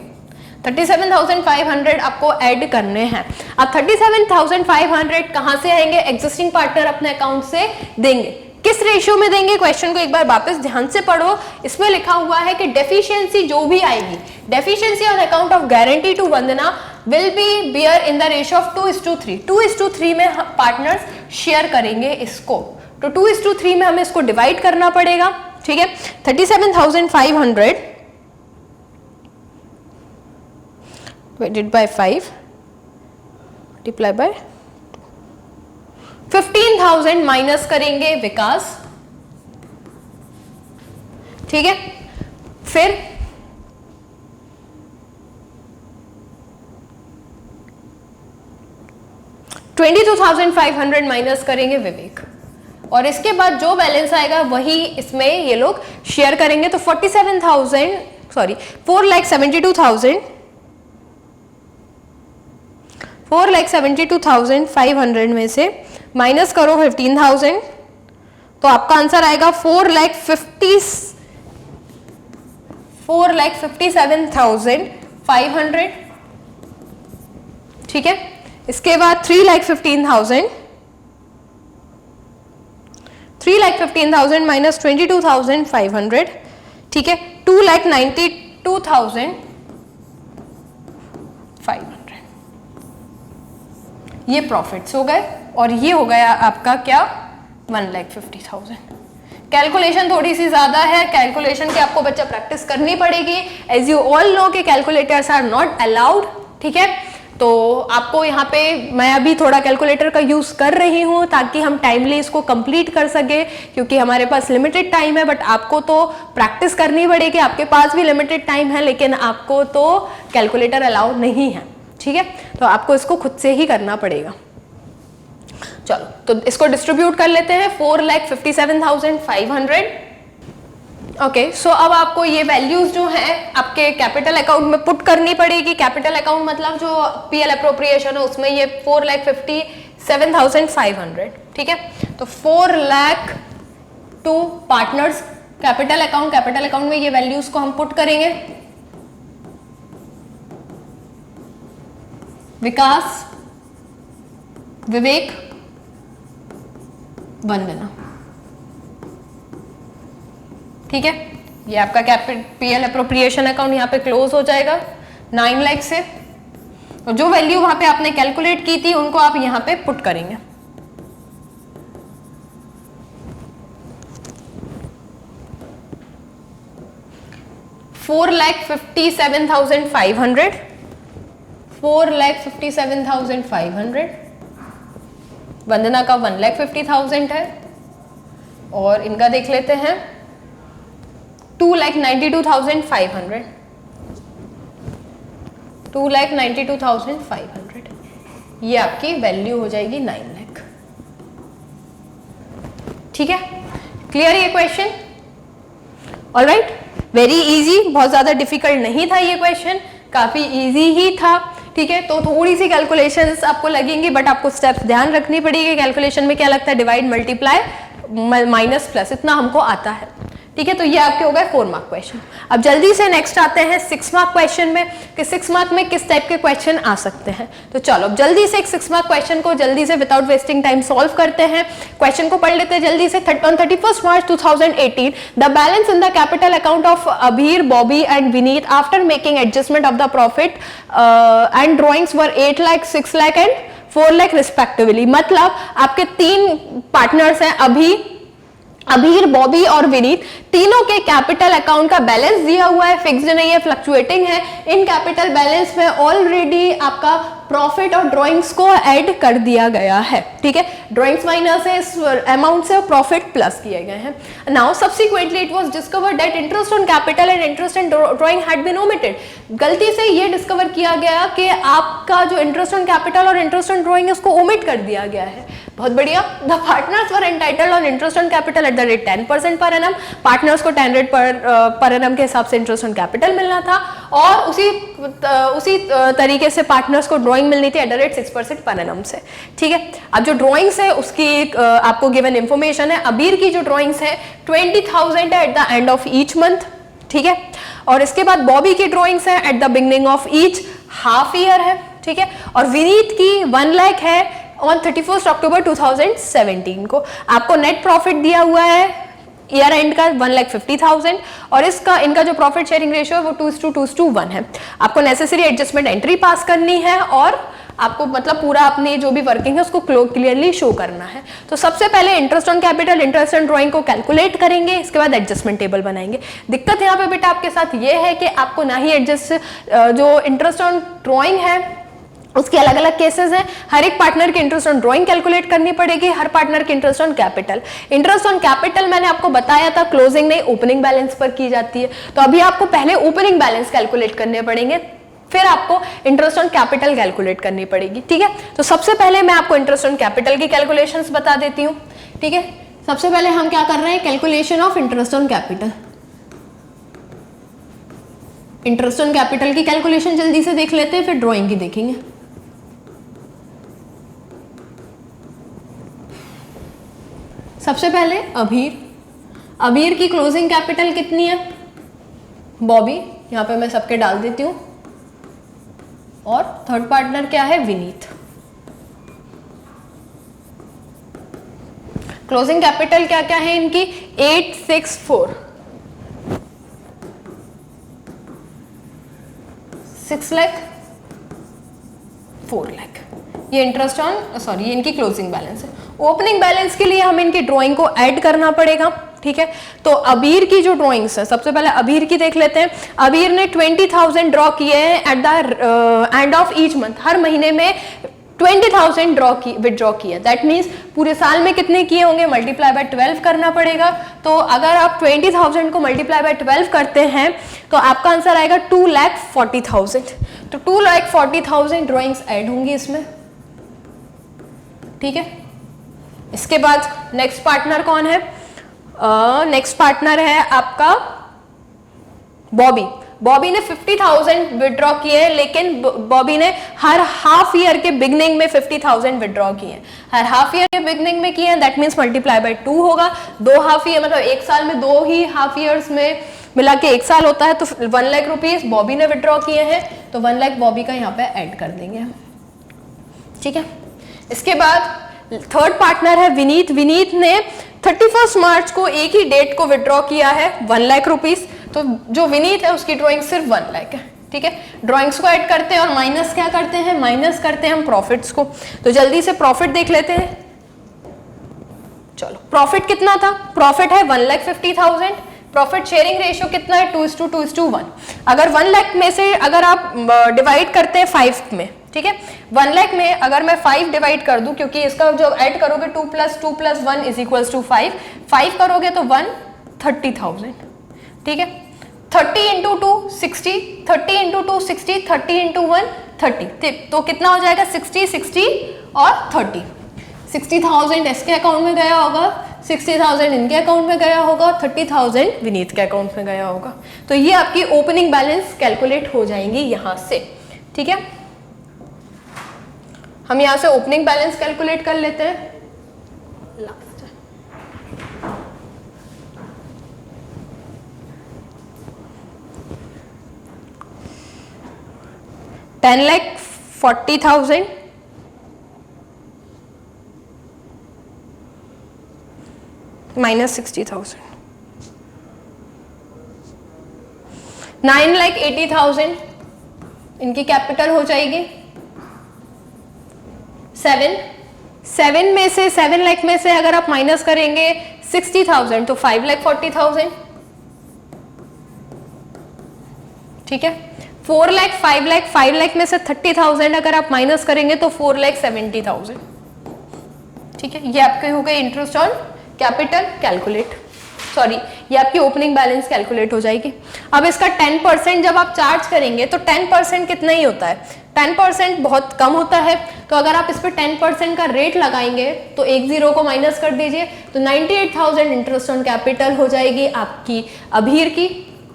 37,500 आपको ऐड करने हैं। अब 37,500 कहां से आएंगे? एग्जिस्टिंग पार्टनर अपने अकाउंट से देंगे। किस रेशियो में देंगे? क्वेश्चन को एक बार वापस ध्यान से पढ़ो। इसमें लिखा हुआ है कि डेफिशिएंसी जो भी आएगी, deficiency on account of guarantee to Vandana will be bear in the ratio of 2:3। 2:3 में पार्टनर्स शेयर करेंगे इसको। तो 2:3 में हमें इसको डिवाइड करना पड़ेगा। ठीक है, 37,500 divided by 5 multiply by 15,000 minus करेंगे विकास। ठीक है, फिर 22,500 माइनस करेंगे विवेक, और इसके बाद जो बैलेंस आएगा वही इसमें ये लोग शेयर करेंगे। तो 4,72,500 में से माइनस करो 15,000, तो आपका आंसर आएगा 4,57,500। ठीक है, इसके बाद 3,15,000 माइनस 22,500। ठीक है, 2,92,500 ये प्रॉफिट्स हो गए, और ये हो गया आपका क्या? 1,50,000। कैलकुलेशन थोड़ी सी ज्यादा है, कैलकुलेशन की आपको बच्चा प्रैक्टिस करनी पड़ेगी। एज यू ऑल नो कि कैलकुलेटर्स आर नॉट अलाउड। ठीक है, तो आपको यहाँ पे मैं अभी थोड़ा कैलकुलेटर का यूज कर रही हूँ ताकि हम टाइमली इसको कंप्लीट कर सके, क्योंकि हमारे पास लिमिटेड टाइम है। बट आपको तो प्रैक्टिस करनी पड़ेगी। आपके पास भी लिमिटेड टाइम है, लेकिन आपको तो कैलकुलेटर अलाउड नहीं है। ठीक है, तो आपको इसको खुद से ही करना पड़ेगा। चलो, तो इसको डिस्ट्रीब्यूट कर लेते हैं। 4,57,500। ओके, सो अब आपको ये वैल्यूज जो हैं आपके कैपिटल अकाउंट में पुट करनी पड़ेगी। कैपिटल अकाउंट मतलब जो पीएल अप्रोप्रिएशन है उसमें ये 4,57,500। ठीक है, तो 4 lakh to partners capital account. Capital account में ये वैल्यूज को हम पुट करेंगे। विकास, विवेक, वंदना। ठीक है, ये आपका पीएल अप्रोप्रिएशन अकाउंट यहाँ पे क्लोज हो जाएगा 9 लाख से, और जो वैल्यू वहां पे आपने कैलकुलेट की थी उनको आप यहाँ पे पुट करेंगे। $4,57,500, 4,57,500। वंदना का 1,50,000 है, और इनका देख लेते हैं 2,92,500। 2,92,500 ये आपकी वैल्यू हो जाएगी 9 लाख। ठीक है, क्लियर ये क्वेश्चन? ऑलराइट, वेरी इजी, बहुत ज्यादा डिफिकल्ट नहीं था ये क्वेश्चन, काफी इजी ही था। ठीक है, तो थोड़ी सी कैलकुलेशंस आपको लगेंगी, बट आपको स्टेप्स ध्यान रखनी पड़ेगी। कैलकुलेशन में क्या लगता है? डिवाइड, मल्टीप्लाई, माइनस, प्लस, इतना हमको आता है। ठीक है, तो ये आपके हो गए 4 मार्क क्वेश्चन। अब जल्दी से नेक्स्ट आते हैं 6 मार्क क्वेश्चन में, कि 6 मार्क में किस टाइप के क्वेश्चन आ सकते हैं। तो चलो अब जल्दी से एक 6 मार्क क्वेश्चन को जल्दी से विदाउट वेस्टिंग टाइम सॉल्व करते हैं। क्वेश्चन को पढ़ लेते हैं जल्दी से। On 31st March 2018, the balance in the capital account of Abhir, Bobby and Vineet after making adjustment of the profit and drawings were 8 lakh, 6 lakh and 4 lakh respectively। मतलब आपके 3 पार्टनर्स हैं, अभी, अबीर, बॉबी और विनीत तीनों के कैपिटल अकाउंट का balance दिया हुआ है, फिक्स्ड नहीं है, फ्लक्चुएटिंग है। इन कैपिटल बैलेंस में ऑलरेडी आपका प्रॉफिट और ड्राइंग्स को ऐड कर दिया गया है, ठीक है। ड्राइंग्स माइनस है इस अमाउंट से और प्रॉफिट प्लस किए गए हैं। Now subsequently it was discovered that interest on capital and interest on drawing had been omitted. गलती से ये डिस्कवर किया गया कि आपका जो इंटरेस्ट ऑन कैपिटल और इंटरेस्ट ऑन ड्राइंग है उसको ओमिट कर दिया गया है। बहुत बढ़िया। The partners were entitled on interest on capital at the rate 10% per annum. Partners को 10 रेट पर एनम के हिसाब से इंटरेस्ट ऑन कैपिटल मिलना था और उसी तरीके से पार्टनर्स को ड्राइंग मिलनी थी eight the rate 6% per annum से, ठीक है। अब जो ड्राइंग्स है उसकी आपको गिवन इंफॉर्मेशन है। अबीर की जो ड्राइंग्स है 20,000 है eight the end of each month, ठीक है। और इसके बाद बॉबी की ड्राइंग्स है at the beginning of each half year है, ठीक है। और विनीत की 1 लाख है ऑन 31 अक्टूबर 2017 को। आपको नेट प्रॉफिट दिया हुआ है ईयर एंड का 1,50,000 और इनका जो प्रॉफिट शेयरिंग रेशियो है वो 2:1 है। आपको नेसेसरी एडजस्टमेंट एंट्री पास करनी है और आपको मतलब पूरा अपनी जो भी वर्किंग है उसको क्लियरली शो करना है। तो सबसे पहले interest on capital, interest on drawing को कैलकुलेट करेंगे, इसके बाद एडजस्टमेंट टेबल बनाएंगे। दिक्कत यहाँ पे बेटा आपके साथ ये है कि आपको ना ही जो इंटरेस्ट ऑन ड्राइंग है उसके अलग अलग केसेस हैं। हर एक पार्टनर की इंटरेस्ट ऑन ड्राइंग कैलकुलेट करनी पड़ेगी, हर पार्टनर की interest on capital. Interest on capital मैंने आपको बताया था क्लोजिंग नहीं ओपनिंग बैलेंस पर की जाती है। तो अभी आपको पहले ओपनिंग बैलेंस कैलकुलेट करने पड़ेंगे, फिर आपको इंटरेस्ट ऑन कैपिटल कैलकुलेट करनी पड़ेगी, ठीक है। तो सबसे पहले मैं आपको इंटरेस्ट ऑन कैपिटल की कैलकुलेशंस बता देती हूँ, ठीक है। सबसे पहले हम क्या कर रहे हैं, calculation of interest on capital. Interest on capital की कैलकुलेशन जल्दी से देख लेते हैं, फिर ड्राइंग की देखेंगे। सबसे पहले अबीर की क्लोजिंग कैपिटल कितनी है, बॉबी, यहां पे मैं सबके डाल देती हूं, और थर्ड पार्टनर क्या है, विनीत। क्लोजिंग कैपिटल क्या क्या है इनकी, 864, 6 लाख, 4 लाख। ये इंटरेस्ट ऑन सॉरी ये इनकी क्लोजिंग बैलेंस है। ओपनिंग बैलेंस के लिए हमें इनकी ड्राइंग को ऐड करना पड़ेगा, ठीक है। तो अबीर की जो ड्राइंग्स है, सबसे पहले अबीर की देख लेते हैं। अबीर ने 20,000 ड्रॉ किए हैं at the end of each month. हर महीने में 20,000 विदड्रॉ किया, दैट मीन्स पूरे साल में कितने किए होंगे, मल्टीप्लाई बाय 12 करना पड़ेगा। तो अगर आप 20,000 को मल्टीप्लाई बाय 12 करते हैं तो आपका आंसर आएगा 2,40,000। तो 2,40,000 ड्रॉइंग्स ऐड होंगी इसमें, ठीक है। इसके बाद नेक्स्ट पार्टनर कौन है, नेक्स्ट पार्टनर है आपका बॉबी। बॉबी ने 50,000 विदड्रॉ किए, लेकिन बॉबी ने हर हाफ ईयर के बिगनिंग में 50,000 विदड्रॉ किए। हर हाफ ईयर के बिगनिंग में किए, दैट मीन्स मल्टीप्लाई बाय 2 होगा। 2 हाफ ईयर मतलब एक साल में 2 ही हाफ ईयर्स में मिला के 1 साल होता है। तो 1 लाख रुपीज बॉबी ने विदड्रॉ किए हैं, तो 1 लाख बॉबी का यहाँ पे ऐड कर देंगे, ठीक है। इसके बाद थर्ड पार्टनर है विनीत। विनीत ने 31 मार्च को एक ही डेट को विदड्रॉ किया है 1 लाख रुपीज। तो जो विनीत है उसकी ड्राइंग सिर्फ 1 लाख है, ठीक है। ड्राइंग्स को ऐड करते हैं और माइनस क्या करते हैं, माइनस करते हैं हम प्रॉफिट्स को। तो जल्दी से प्रॉफिट देख लेते हैं। चलो प्रॉफिट कितना था, प्रॉफिट है 1,50,000। प्रॉफिट शेयरिंग रेशियो कितना है, 2:1। अगर 1 लाख में से अगर आप डिवाइड करते हैं 5 में, ठीक है। 1 लाख में अगर मैं 5 डिवाइड कर दूं, क्योंकि इसका जो ऐड करोगे 2 + 2 + 1 = 5, 5 करोगे तो 130,000, ठीक है। 30 × 2 60, 30 × 2 60, 30 × 1 30, तो कितना हो जाएगा 60, 60 और 30। 60,000 इसके अकाउंट में गया होगा, 60,000 इनके अकाउंट में गया होगा, 30,000 विनीत के अकाउंट में गया होगा। तो ये आपकी ओपनिंग बैलेंस कैलकुलेट हो जाएंगी यहां से, ठीक है। हम यहां से ओपनिंग बैलेंस कैलकुलेट कर लेते हैं। लास्ट 10,40,000 minus 60,000, 9,80,000 इनकी कैपिटल हो जाएगी। 7 में से 7 लाख में से अगर आप माइनस करेंगे 60,000 तो 5,40,000, ठीक है। 4 लाख, 5 लाख, 5 लाख में से 30,000 अगर आप माइनस करेंगे तो 4,70,000, ठीक है। ये आपके हो गए interest on capital calculate, sorry ये आपकी ओपनिंग बैलेंस कैलकुलेट हो जाएगी। अब इसका 10% जब आप चार्ज करेंगे तो 10% कितना ही होता है, 10% बहुत कम होता है। तो अगर आप इस पर 10% का रेट लगाएंगे तो एक जीरो को माइनस कर दीजिए तो 98,000 इंटरेस्ट ऑन कैपिटल हो जाएगी आपकी अभीर की।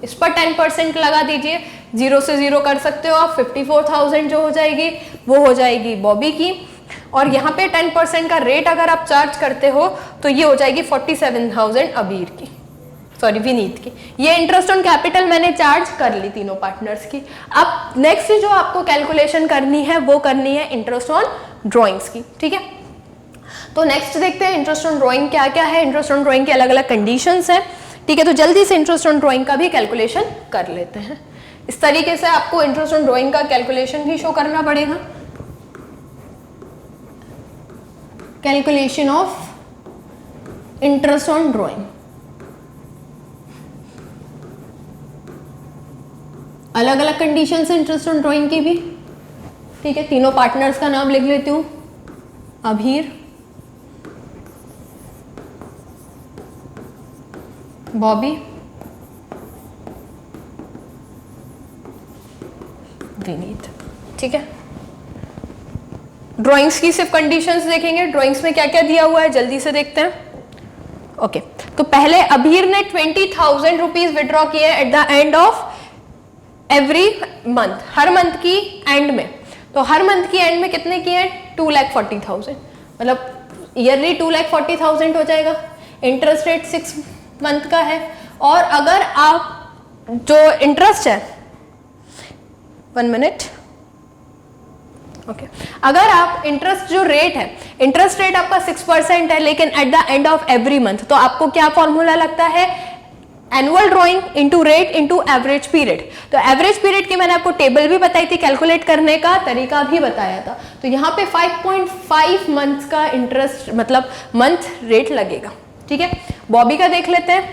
इस पर 10% लगा दीजिए, जीरो से जीरो कर सकते हो आप, 54,000 जो हो जाएगी वो हो जाएगी बॉबी की। और यहाँ पे 10% का रेट अगर आप चार्ज करते हो तो ये हो जाएगी 47,000 अबीर की, सॉरी विनीत की। ये इंटरेस्ट ऑन कैपिटल मैंने चार्ज कर ली तीनों पार्टनर्स की। अब नेक्स्ट जो आपको कैलकुलेशन करनी है वो करनी है इंटरेस्ट ऑन ड्रॉइंग्स की, ठीक है। तो नेक्स्ट देखते हैं इंटरेस्ट ऑन ड्रॉइंग क्या क्या है। इंटरेस्ट ऑन ड्रॉइंग के अलग अलग कंडीशंस हैं, ठीक है। तो जल्दी से इंटरेस्ट ऑन ड्रॉइंग का भी कैलकुलेशन कर लेते हैं। इस तरीके से आपको इंटरेस्ट ऑन ड्रॉइंग का कैलकुलेशन भी शो करना पड़ेगा। Calculation of interest on drawing, अलग अलग कंडीशन है इंटरेस्ट ऑन ड्रॉइंग की भी, ठीक है। तीनों पार्टनर्स का नाम लिख लेती हूं, अभीर, बॉबी, विनीत, ठीक है। ड्राइंग्स की सिर्फ कंडीशंस देखेंगे, ड्राइंग्स में क्या क्या दिया हुआ है जल्दी से देखते हैं। ओके, तो पहले अभीर ने 20,000 रुपीज विड्रॉ किए eight the end of every month, her month की एंड में। तो हर मंथ की एंड में कितने किए हैं, 2,40,000, मतलब ईयरली 2,40,000 हो जाएगा। इंटरेस्ट रेट 6 मंथ का है। और अगर आप जो इंटरेस्ट है, 1 मिनट, ओके, अगर आप इंटरेस्ट जो रेट है, इंटरेस्ट रेट आपका 6% है, लेकिन eight the end of every month, तो आपको क्या फॉर्मूला लगता है, annual drawing into rate into average period. तो एवरेज पीरियड की मैंने आपको टेबल भी बताई थी, कैलकुलेट करने का तरीका भी बताया था। तो यहाँ पे 5.5 मंथ का इंटरेस्ट मतलब मंथ रेट लगेगा, ठीक है। बॉबी का देख लेते हैं।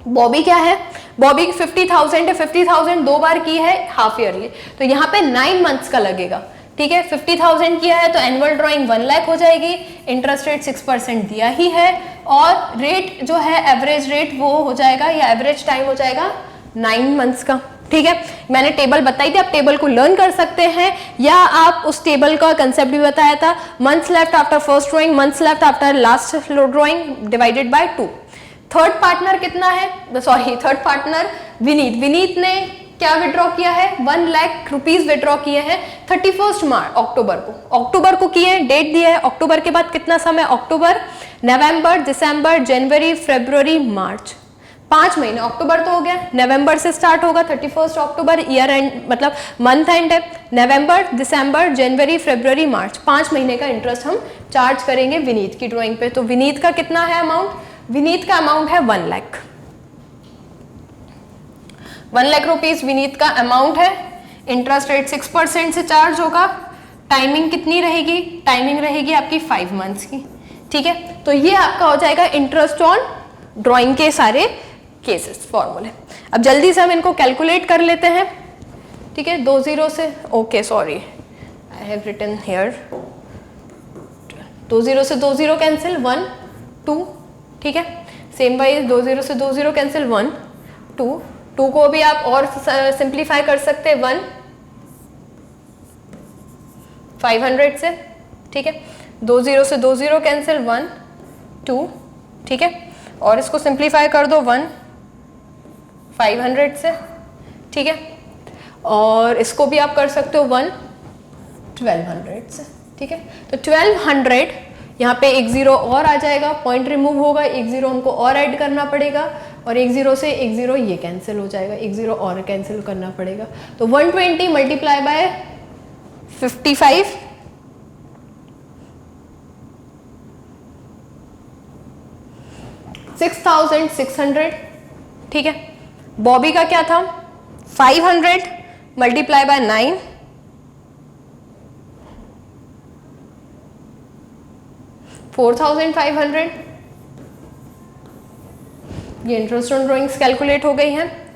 बॉबी क्या है, बॉबी 50,000 है, 50,000 दो बार की है हाफ ईयरली, तो यहाँ पे 9 मंथ्स का लगेगा, ठीक है। 50,000 किया है तो एनुअल ड्राइंग 1 लाख हो जाएगी। इंटरेस्ट रेट 6% दिया ही है, और रेट जो है एवरेज रेट वो हो जाएगा, या एवरेज टाइम हो जाएगा 9 मंथ्स का, ठीक है। मैंने टेबल बताई थी, आप टेबल को लर्न कर सकते हैं, या आप उस टेबल का कंसेप्ट भी बताया था, months left after first drawing, months left after last drawing divided by 2। Third partner कितना है, sorry third partner Vineet, Vineet ने क्या विड्रॉ किया है, 1 लाख रुपीज विड्रॉ किए हैं 31 अक्टूबर को, अक्टूबर को किए, डेट दिया है। अक्टूबर के बाद कितना समय, अक्टूबर, नवंबर, दिसंबर, जनवरी, फरवरी, मार्च, 5 महीने। अक्टूबर तो हो गया, नवंबर से स्टार्ट होगा, 31 अक्टूबर ईयर एंड मतलब मंथ एंड है। नवंबर, दिसंबर, जनवरी, फरवरी, मार्च, 5 महीने का इंटरेस्ट हम चार्ज करेंगे विनीत की ड्रॉइंग पे। तो विनीत का कितना है अमाउंट, विनीत का अमाउंट है 1 लाख, 1 लाख रुपीज विनीत का अमाउंट है। इंटरेस्ट रेट 6% से चार्ज होगा। टाइमिंग कितनी रहेगी, टाइमिंग रहेगी आपकी 5 मंथ्स की, ठीक है। तो ये आपका हो जाएगा इंटरेस्ट ऑन ड्राइंग के सारे केसेस फॉर्मूले। अब जल्दी से हम इनको कैलकुलेट कर लेते हैं, ठीक है। 2 0 से, okay sorry I have written here, 2 0 से 2 0 कैंसिल, 1 2, ठीक है। सेम वाइज 2 0 से 2 0 कैंसिल, 1 2, 2 को भी आप और सिंप्लीफाई कर सकते हैं 1 500 से, ठीक है। 2 0 से 2 0 कैंसिल, 1 2, ठीक है। और इसको सिंप्लीफाई कर दो 1 500 से, ठीक है। और इसको भी आप कर सकते हो 1 1200 से, ठीक है। तो 1200, यहाँ पे एक 0 और आ जाएगा, पॉइंट रिमूव होगा, एक 0 हमको और ऐड करना पड़ेगा, और एक 0 से एक 0 ये कैंसिल हो जाएगा, एक 0 और कैंसिल करना पड़ेगा। तो 120 मल्टीप्लाई बाय 55, 6,600, ठीक है। बॉबी का क्या था, 500 मल्टीप्लाई बाय 9, 4,500, ये इंटरेस्ट ऑन ड्रॉइंग्स कैलकुलेट हो गई हैं।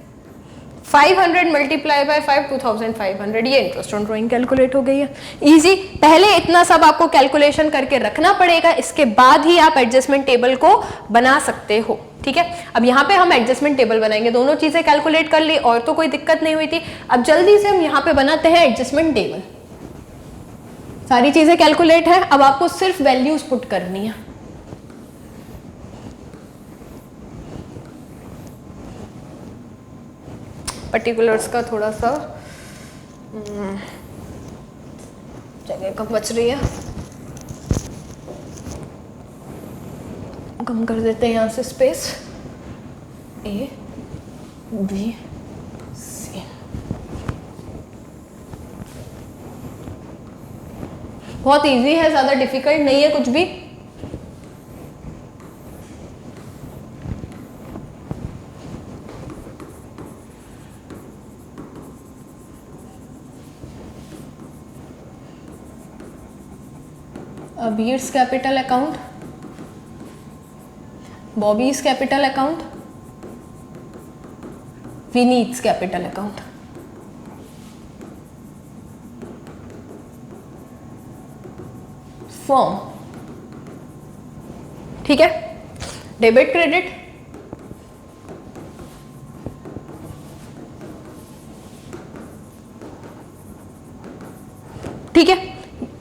500 मल्टीप्लाई बाय 5 2500, ये इंटरेस्ट ऑन ड्रॉइंग कैलकुलेट हो गई है। इजी, पहले इतना सब आपको कैलकुलेशन करके रखना पड़ेगा, इसके बाद ही आप एडजस्टमेंट टेबल को बना सकते हो। ठीक है, अब यहाँ पे हम एडजस्टमेंट टेबल बनाएंगे, दोनों चीजें कैलकुलेट कर ली और तो कोई दिक्कत नहीं हुई थी। अब जल्दी से हम यहाँ पे बनाते हैं एडजस्टमेंट टेबल। सारी चीजें कैलकुलेट है, अब आपको सिर्फ वैल्यूज पुट करनी है। पर्टिकुलर्स का थोड़ा सा जगह कम बच रही है, कम कर देते हैं यहाँ से स्पेस। ए बी सी, बहुत इजी है, ज्यादा डिफिकल्ट नहीं है कुछ भी। Abir's capital account, Bobby's capital account, Vineet's capital account. Form, ठीक है, डेबिट क्रेडिट, ठीक है,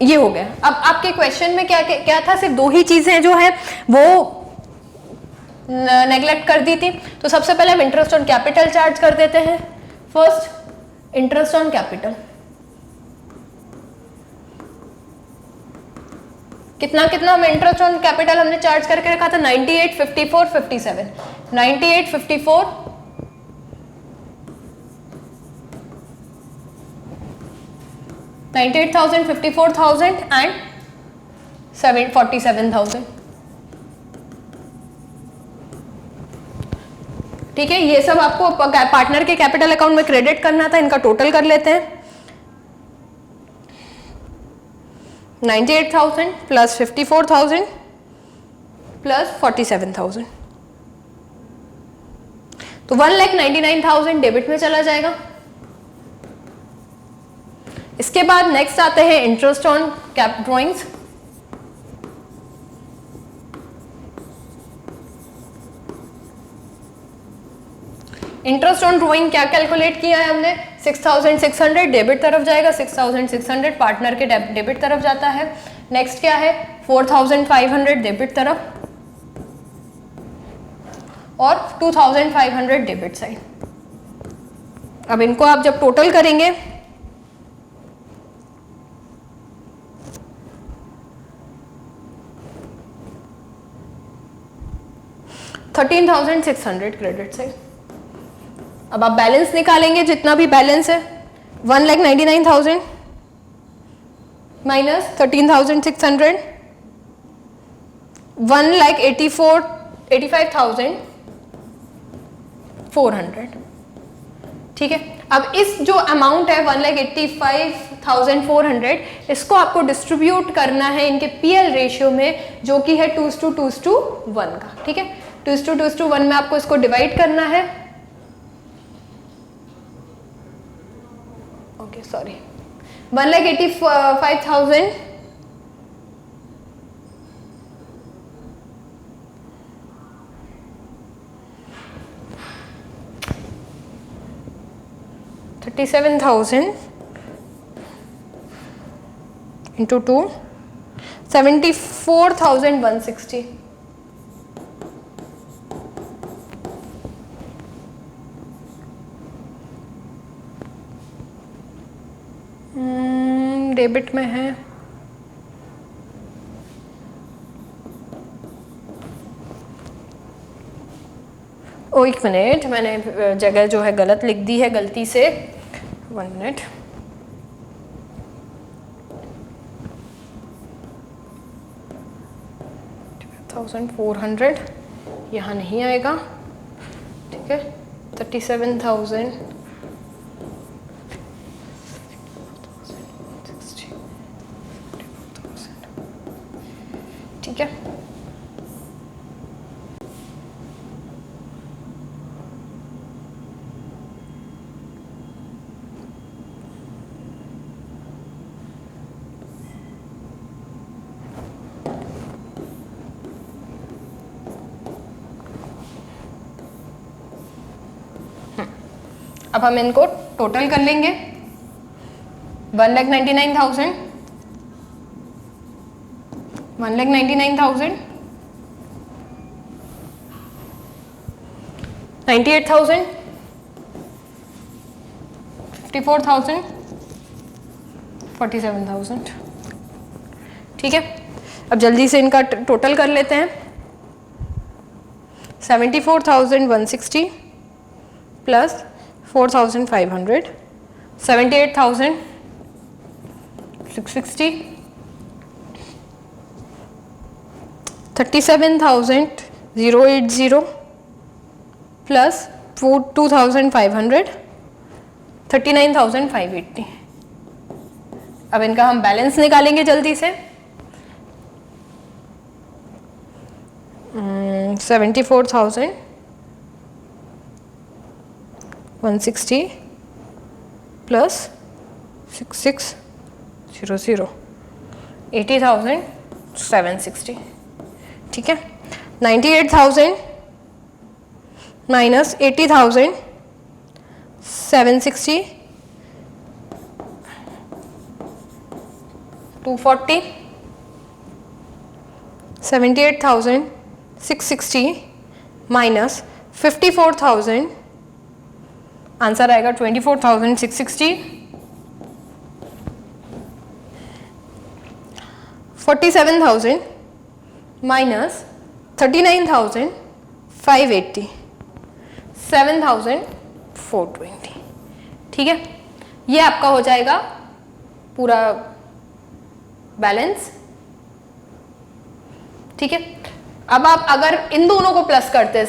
ये हो गया। अब आपके क्वेश्चन में क्या क्या था, सिर्फ दो ही चीजें जो है वो नेग्लेक्ट कर दी थी। तो सबसे पहले हम इंटरेस्ट ऑन कैपिटल चार्ज कर देते हैं। फर्स्ट इंटरेस्ट ऑन कैपिटल, कितना कितना हम इंटरेस्ट ऑन कैपिटल हमने चार्ज करके रखा था, 98, 54, 57, 98, 54, 98,000, 54,000 एंड 47,000। ठीक है, ये सब आपको पार्टनर के कैपिटल अकाउंट में क्रेडिट करना था, इनका टोटल कर लेते हैं। 98,000 प्लस 54,000 प्लस 47,000, तो 1,99,000 डेबिट में चला जाएगा। इसके बाद नेक्स्ट आते हैं interest on cap drawings. Interest on drawing क्या कैलकुलेट किया है हमने, 6,600 डेबिट तरफ जाएगा, 6,600 पार्टनर के डेबिट तरफ जाता है। नेक्स्ट क्या है, 4,500 डेबिट तरफ और 2,500 डेबिट साइड। अब इनको आप जब टोटल करेंगे 13,600 क्रेडिट साइड। अब आप बैलेंस निकालेंगे, जितना भी बैलेंस है 1,99,000 माइनस 13,600, 1,85,400। ठीक है, अब इस जो अमाउंट है 1,85,400, इसको आपको डिस्ट्रीब्यूट करना है इनके पीएल रेशियो में, जो कि है 2:1 का। ठीक है, 2:1 में आपको इसको डिवाइड करना है। Okay sorry, 1,85,000 37,000 into 2, 74,160। डेबिट में है ओ, एक मिनट, मैंने जगह जो है गलत लिख दी है गलती से, 1 मिनट। $400 यहाँ नहीं आएगा। ठीक है, 37,000 ठीक है। अब हम इनको टोटल कर लेंगे। 1,99,000, 1,99,000, 98,000, 54,000, 47,000। ठीक है, अब जल्दी से इनका टोटल कर लेते हैं। 74,160 प्लस 4,500, 78,660, 37,080 प्लस 2,500, 39,580। अब इनका हम बैलेंस निकालेंगे जल्दी से। 74,160 प्लस 6600, 80,760। ठीक है, 98,000 माइनस 80,760, 240, 78,660 माइनस 54,000, आंसर आएगा 24,660। 47,000 माइनस 39,580, 7,420। ठीक है, ये आपका हो जाएगा पूरा बैलेंस। ठीक है, अब आप अगर इन दोनों को प्लस करते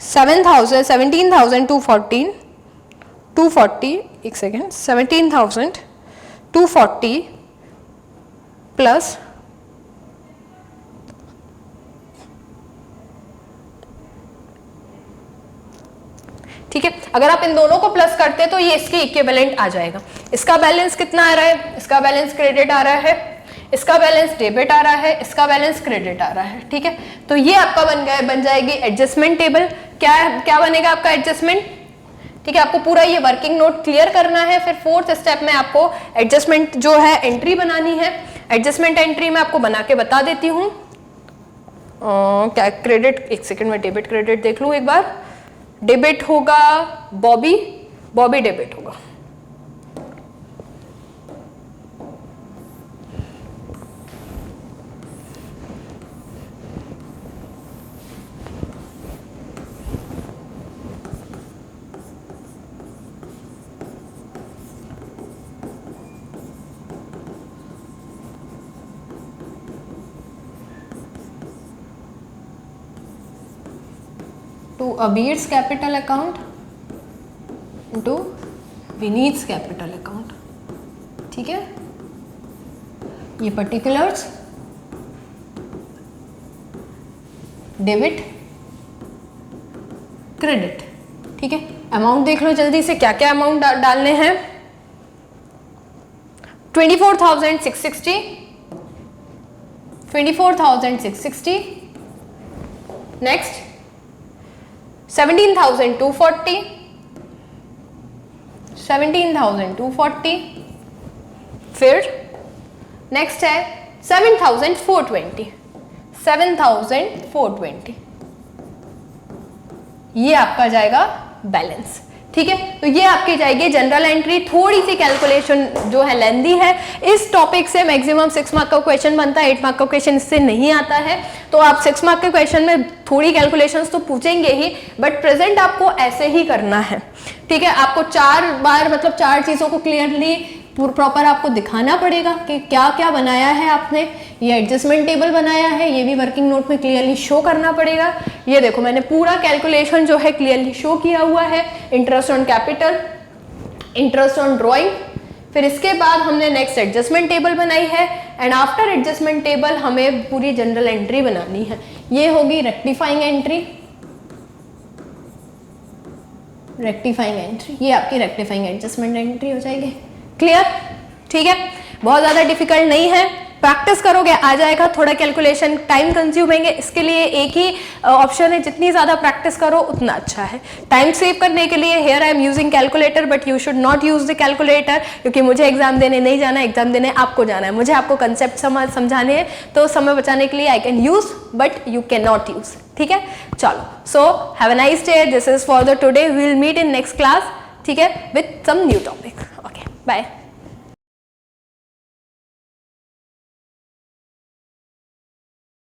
17,240, एक सेकेंड, 17,240 प्लस ठीक है, अगर आप इन दोनों को प्लस करते तो ये इसके इक्विवेलेंट आ जाएगा। इसका बैलेंस कितना आ रहा है? इसका बैलेंस क्रेडिट आ रहा है, इसका बैलेंस डेबिट आ रहा है, इसका बैलेंस क्रेडिट आ रहा है। ठीक है, तो ये आपका बन जाएगी एडजस्टमेंट टेबल। क्या बनेगा आपका एडजस्टमेंट? ठीक है, आपको पूरा ये वर्किंग नोट क्लियर करना है। फिर फोर्थ स्टेप में आपको एडजस्टमेंट जो है एंट्री बनानी है। एडजस्टमेंट एंट्री में आपको बना के बता देती हूँ। क्या क्रेडिट, एक सेकेंड में डेबिट क्रेडिट देख लूँ एक बार। डेबिट होगा बॉबी डेबिट होगा। To Abir's capital account into Vineet's capital account। ठीक है, ये पर्टिकुलर्स डेबिट क्रेडिट। ठीक है, अमाउंट देख लो जल्दी से, क्या क्या अमाउंट डालने हैं। 24,660, 24,660, नेक्स्ट 17,240, 17,240, फिर नेक्स्ट है 7,420, 7,420। ये आपका जाएगा बैलेंस। ठीक है, तो ये आपकी जाएगी जनरल एंट्री। थोड़ी सी कैलकुलेशन जो है लेंदी है। इस टॉपिक से मैक्सिमम 6 मार्क का क्वेश्चन बनता है, 8 मार्क का क्वेश्चन इससे नहीं आता है। तो आप 6 मार्क के क्वेश्चन में थोड़ी कैलकुलेशंस तो पूछेंगे ही, बट प्रेजेंट आपको ऐसे ही करना है। ठीक है, आपको 4 बार मतलब 4 चीजों को क्लियरली प्रॉपर आपको दिखाना पड़ेगा कि क्या क्या बनाया है आपने। ये एडजस्टमेंट टेबल बनाया है, ये भी वर्किंग नोट में क्लियरली शो करना पड़ेगा। ये देखो मैंने पूरा कैलकुलेशन जो है क्लियरली शो किया हुआ है। Interest on capital, interest on drawing, फिर इसके बाद हमने नेक्स्ट एडजस्टमेंट टेबल बनाई है। एंड आफ्टर एडजस्टमेंट टेबल हमें पूरी जनरल एंट्री बनानी है। ये होगी रेक्टिफाइंग एंट्री, रेक्टिफाइंग एंट्री, ये आपकी रेक्टिफाइंग एडजस्टमेंट एंट्री हो जाएगी। क्लियर? ठीक है, बहुत ज़्यादा डिफिकल्ट नहीं है। प्रैक्टिस करोगे आ जाएगा। थोड़ा कैलकुलेशन टाइम कंज्यूमिंग है, इसके लिए एक ही ऑप्शन है, जितनी ज़्यादा प्रैक्टिस करो उतना अच्छा है। टाइम सेव करने के लिए here I am using calculator, but you should not use the calculator, क्योंकि मुझे एग्जाम देने नहीं जाना है, एग्जाम देने आपको जाना है। मुझे आपको कंसेप्ट समझाने हैं, तो समय बचाने के लिए I can use, but you can not use. ठीक है, चलो, so have a nice day, this is for the today, we will meet in next class, ठीक है, with some new topic. Okay, bye.